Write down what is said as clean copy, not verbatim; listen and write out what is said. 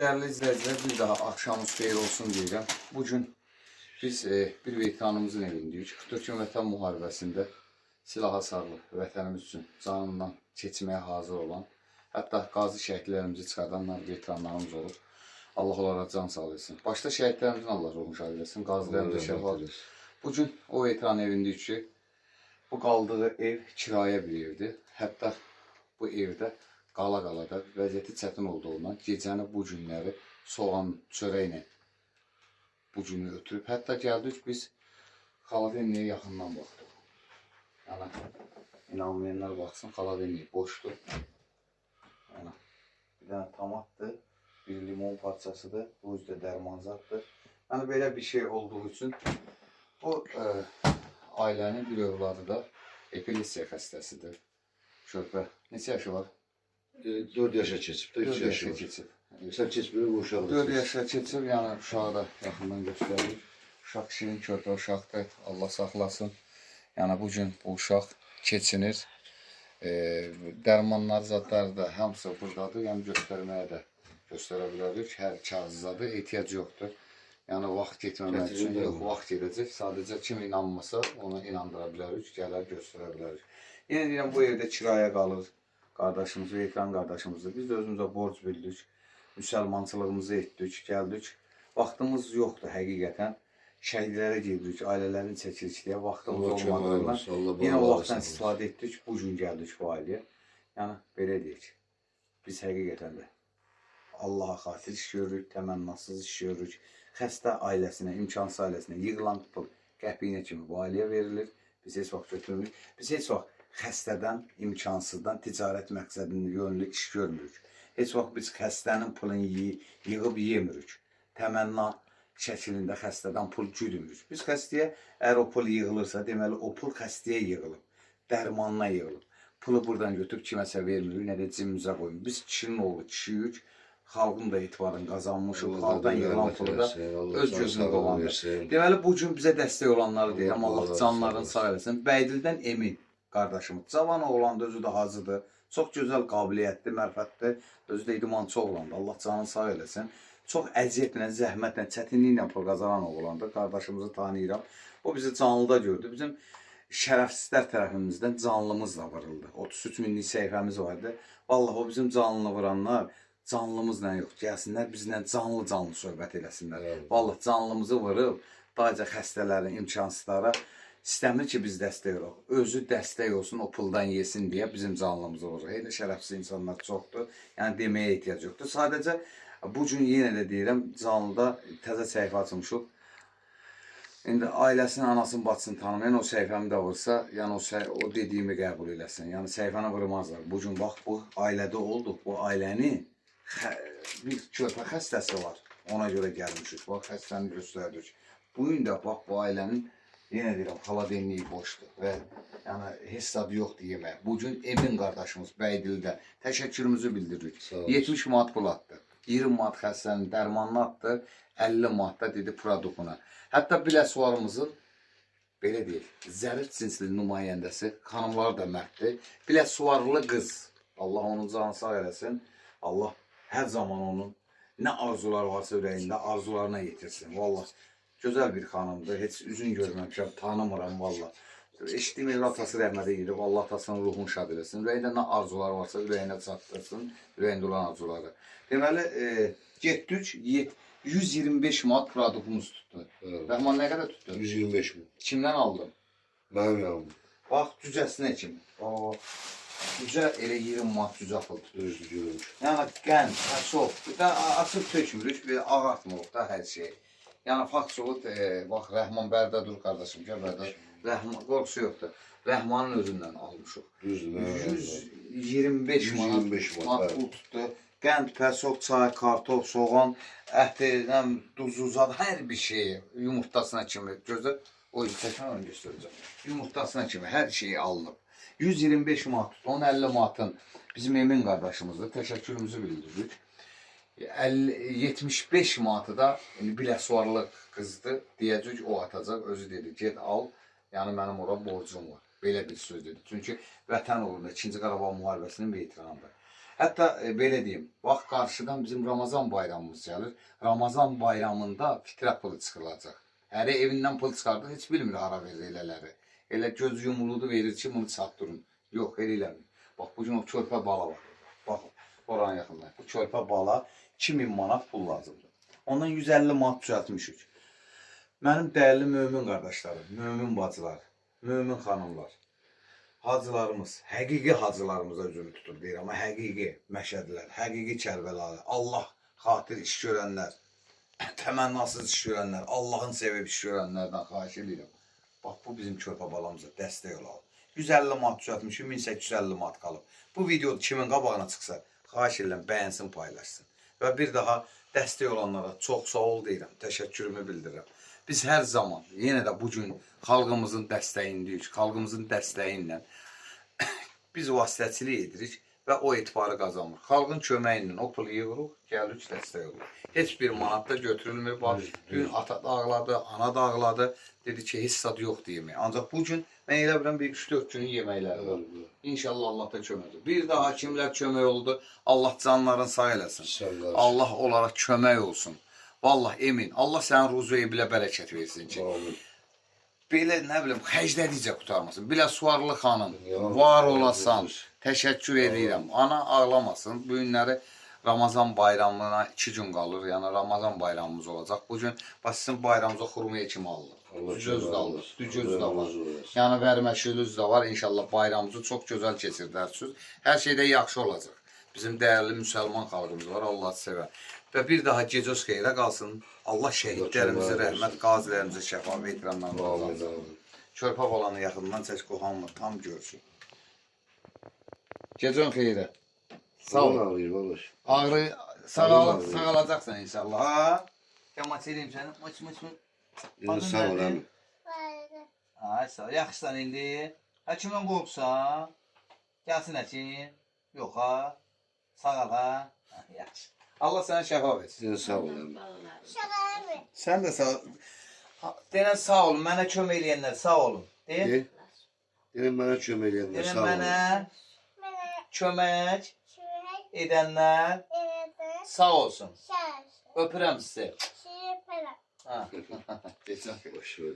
Değerli izleyiciler, bir daha akşamınız xeyir olsun deyirəm. Bugün biz bir veteranımızın evindeyiz. 44 gün Vətən müharibəsində silaha sarılı vətənimiz üçün canından keçməyə hazır olan, hətta qazi şəhidlərimizi çıxardanlar veteranlarımız olur. Allah onlara can sağlasın. Başta şəhidlərimizin Allah ruhunu şad eləsin, qazilərimizə şəfaət. Bugün o veteran evindəyik ki, bu qaldığı ev kirayə bir evdir. Hətta bu evdə qala-qala da vəziyyəti çətin olduğundan gecəni bu günləri soğan çörəklə bu günü ötürüb. Hətta gəldik biz xaladenliyə yaxından baxdıq. Yəni, inanmayanlar baxsın, xaladenlik boşdur. Yəni, bir dənə tomatdır, bir limon parçasıdır, bu üzdə dərmanzatdır. Yəni, belə bir şey olduğu üçün bu ailənin bir övladı da epilepsiya xəstəsidir. Körpə, neçə yaşı var? 4 yaşa keçib, 3 yaşa keçib. Sən keçmir, bu uşaq. 4 yaşa keçib, yəni uşağı da yaxından göstərir. Uşaq şirin körpə uşaqdır, Allah saxlasın. Yəni bugün bu uşaq keçinir. Dərmanlar, zadları da hamısı buradadır, yəni göstərə bilərik. Hər kağızdadır, ehtiyac yoxdur. Yəni vaxt getməmək üçün yox, vaxt gedəcək. Sadəcə kim inanmasa ona inandıra bilərik, gələr göstərə bilərik. Yenə deyirəm, bu evdə kirayə qalır. Qardaşımız, veteran qardaşımızdır. Biz də özümüzə borc bildik, müsəlmançılığımızı etdik, gəldik. Vaxtımız yoxdur həqiqətən. Şəhidlərə gedirik, ailələrin çəkirik deyə vaxtımız olmadığından yenə o vaxtdan istifadə etdik, bu gün gəldik bu ailəyə. Yəni, belə deyək, biz həqiqətən də Allaha xatir iş görürük, təmənnasız iş görürük. Xəstə ailəsinə, imkansız ailəsinə yığılan pul qəpiyinə kimi bu ailəyə verilir. Biz heç vaxt götürmürük. Biz heç vaxt xəstədən, imkansızdan ticarət məqsədində yönlü iş görmürük. Heç vaxt biz xəstənin pulunu yığıb yemirik. Təmənna şəklində xəstədən pul güdmürük. Biz xəstəyə, əgər o pul yığılırsa, deməli o pul xəstəyə yığılıb, dərmanına yığılıb. Pulu buradan götürüb kiməsə vermirik, nə də cibimizə qoymuruq. Biz kişinin oğlu kişiyik, xalqın da etibarını qazanmışıq, xalqdan yığılan pulu da öz gözünü dolandır. Deməli, bugün bizə dəstək olanları deyirəm, Allah canlarını sağ eləsin. Bəydildən Emin qardaşımız, cavan oğlandı, özü də hazırdır. Çox gözəl qabiliyyətli, mərfətli, özü də idmançı oğlandı. Allah canını sağ eləsin. Çox əziyyətlə, zəhmətlə, çətinliklə pul qazanan oğlandı. Qardaşımızı tanıyıram. O bizi canlıda gördü. Bizim şərəfsizlər tərəfimizdən canlımız da vuruldu. 33 minlik səhifəmiz vardı. Vallahi o bizim canlını vuranlar canlımızla yox, gəlsinlər bizlə canlı söhbət eləsinlər. Vallahi canlımızı vurub, dayca xəstələrin, imkansızlara İstəmir ki, biz dəstək olaq. Özü dəstək olsun, o puldan yesin deyə bizim canlımızı vurur. Elə şərəfsiz insanlar çoxdur. Yəni deməyə ehtiyac yoxdur. Sadəcə bugün yenə də deyirəm, canlıda təzə səhifə açmışıq. İndi ailəsinin, anasının, bacısını tanımayan o səhifəmi də vursa, yəni o dediyimi qəbul eləsin. Yəni səhifəni vurmazlar. Bugün bax, bu ailədə olduq. Bu ailənin bir körpə xəstəsi var. Ona görə gəlmişik. Bax, xəstəni göstərdik. Bugün də bax, bu ailənin yenə deyirəm, xaladenliyi boşdur və yəni, hesab yoxdur yemək. Bugün Emin qardaşımız Bəydildə təşəkkürümüzü bildiririk. 70 manat pul atdı, 20 manat xəstənin dərmanını atdı, 50 manat da dedi produktuna. Hətta biləsuvarımızın, belə deyil, zərif cinsli nümayəndəsi, xanımlar da mərddir, biləsuvarlı qız, Allah onun canı sağ eləsin, Allah hər zaman onun nə arzular varsa ürəyində arzularına yetirsin, vallahi. Gözəl bir xanımdır, heç üzün görməmişəm, tanımıram valla. Eşitdiyim ev atası rəhmədə gedib, Allah atasının ruhunu şad eləsin. Ürəyində nə arzular varsa ürəyinə çatdırsın, ürəyində olan arzuları. Deməli, getdik, 125 manat produktumuz tutdu. Rəhman nə qədər tutdu? 125 min. Kimdən aldın? Mənim yanım. Bax, cücəsinə kimi. Cücə elə 20 manat cücə pul tutdu. Düzdür, görmüş. Yəni, qənd, çox. Açıb tökmürük, ağartmırıq da hər şeyi. Yəni, faktçılıq, bax, Rəhman Bərdə dur qardaşım, gəl Bərdə, qorxusu yoxdur. Rəhmanın özündən almışıq. 125 manat pul tutdu. Qənd, pərsok, çay, kartof, soğan, əti, duzu, zad, hər bir şeyi yumurtasına kimi, gözlə, o çəkmə onu göstərəcəm. Yumurtasına kimi hər şeyi alınıb. 125 manat tutdu, 10-50 manatın bizim Emin qardaşımızdır, təşəkkürümüzü bildiririk. 75 manatı da biləsuvarlı qızdır, deyəcək, o atacaq, özü dedi, get al, yəni mənim ora borcum var. Belə bir söz dedi. Çünki vətən uğrunda 2-ci Qarabağ müharibəsinin veteranıdır. Hətta belə deyim, bax qarşıdan bizim Ramazan bayramımız gəlir. Ramazan bayramında fitrə pulu çıxılacaq. Həri evindən pul çıxardır, heç bilmir hara verir elələri. Elə göz yumuludu verir ki, bunu çatdırın. Yox, elə eləmir. Bax, bugün o körpə bala var. Bax, oranın yaxında. Bu körpə bala 2000 manat pul lazımdır. Ondan 150 manat düzəltmişik. Mənim dəyərli mömin qardaşlarım, mömin bacılar, mömin xanımlar, hacılarımız, həqiqi hacılarımıza üzümü tutur deyir, amma həqiqi Məşədlər, həqiqi Kərbəlalı, Allah xatir iş görənlər, təmənnasız iş görənlər, Allahın sevib iş görənlərdən xahiş edirəm. Bax, bu bizim körpə balamıza dəstək olalım. 150 manat düzəltmişim, 1850 manat qalıb. Bu video kimin qabağına çıxsa, xahiş edirəm, bəyənsin, paylaşsın. Və bir daha dəstək olanlara çox sağ ol deyirəm, təşəkkürümü bildirirəm. Biz hər zaman, yenə də bugün xalqımızın dəstəyindəyik, xalqımızın dəstəyi ilə biz vasitəçilik edirik və o etibarı qazanırıq. Xalqın köməyi ilə o pulu yığırıq, gəlirik, dəstək olur. Heç bir manat da götürülmür. Bax, dün ata da ağladı, ana da ağladı. Dedi ki, heç sad yoxdur yemək. Ancaq bugün mən elə biləm bir 3-4 günün yeməkləri var. İnşallah Allah da köməkdir. Bir daha hakimlər kömək oldu. Allah canlarını sağ eləsin. Allah onlara kömək olsun. Vallahi emin. Allah sənin ruzuya bilə bərəkət versin ki. Belə nə bilim, xəclədicə qutarmasın. Bilə Suvarlı xanım, var olasan, təşəkkür edirəm. Ana ağlamasın. Bu günləri Ramazan bayramına 2 gün qalır. Yəni Ramazan bayramımız olacaq. Bugün sizin bayramınıza xurmaya kimi alır. Düzöz də alır, düzöz də var. Yəni vərməşiniz də var. İnşallah bayramımızı çox gözəl keçirdərsiniz. Hər şeydə yaxşı olacaq. Bizim dəyərli müsəlman xalqımız var. Allah sevər. Və bir daha gecəz xeyrə qalsın. Allah şəhidlərimizə rəhmət, qazilərimizə şəfa və itirəmdən qazansın. Körpə balanı yaxından çək, qohamı tam görsün. Gecən xeyrə. Sağ ol. Ağrı, sağalacaqsan inşallah. Ha? Kəmaç edeyim səni. Mıç. Sağ ol abi. Ay sağ ol. Yaxşısan indi. Həkimdən qorxsan. Gəlsin həkim. Yox ha. Sağ ol ha. Yaxşı. Allah sənə şəfa versin. Sağ ol abi. Sən də sağ ol. Denən sağ olun. Mənə kömək eləyənlər sağ olun. Deyil? Denən mənə kömək eləyənlər sağ olun. Denən mənə kömək edənlər sağ olsun. Öpürəm sizi. Ha. Boş ver.